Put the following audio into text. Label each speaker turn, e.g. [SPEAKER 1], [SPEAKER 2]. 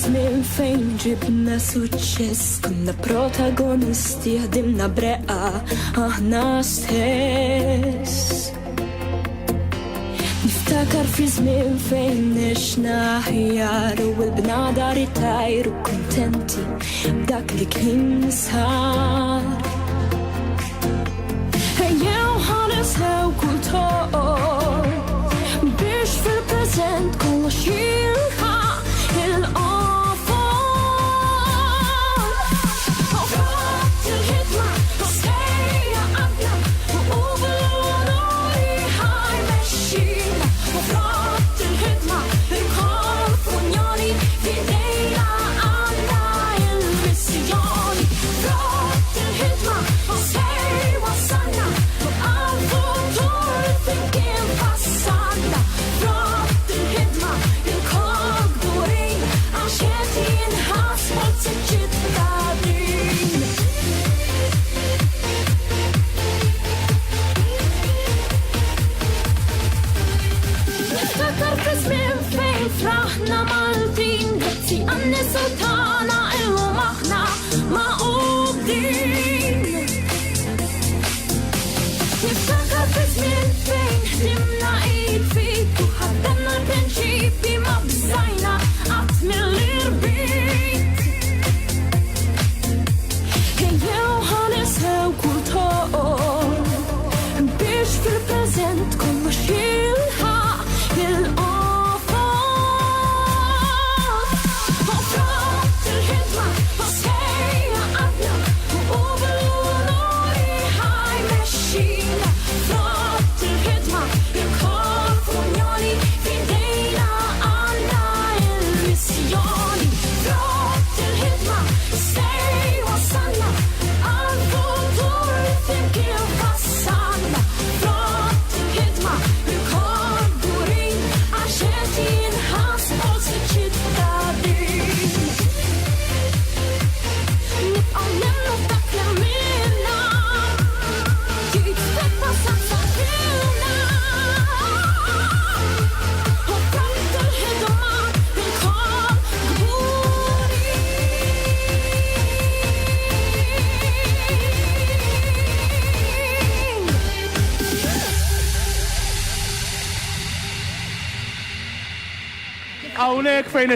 [SPEAKER 1] żmien fejn ġibna suċċess, kunna protagonisti ħdimna breqqa aħna stess. Niftakar fi żmien fejn nexna aħjar u l-bnadar tajru kontenti b'dak li kien sar. Ejjew ħanesew kull tor biex fil-preżent kollox jilħaq il-qofol. Waqt il-ħidma sejja għadna u bil-onori ħajmexxina. Waqt il-ħidma il-kol f'unjoni f'idejna għandna il-missjoni. Waqt il-ħidma sej wasalna għal-futur flimkien passanna. Waqt il-ħidma il-kol gburin għax qed jinħass mod ċittadin. Niftakar fi żmien fejn fraħna Maltin, grazzi għan-nies tagħna illum aħna maqudin. Niftakar fi żmien fejn ħdimna id fit u ħaddemna l-prinċipji ma bżajna qatt mill-irbit. Ejjew ħanesew kull tor biex fil-preżent kollox jilħaq il-qofol. Waqt il-ħidma sejja għadna u bil-onori ħajmexxina. Waqt il-ħidma il-kol f'unjoni f'idejna għandna il-missjoni. Waqt il-ħidma sej wasalna għal-futur flimkien passanna. Waqt il-ħidma il-kol gburin għax qed jinħass mod ċittadin. Nibqgħu nemnu f'dak li għamilna, jgħid fil-passat sabilna. U waqt il-ħidma il-kol gburin.
[SPEAKER 2] Hawnhekk fejn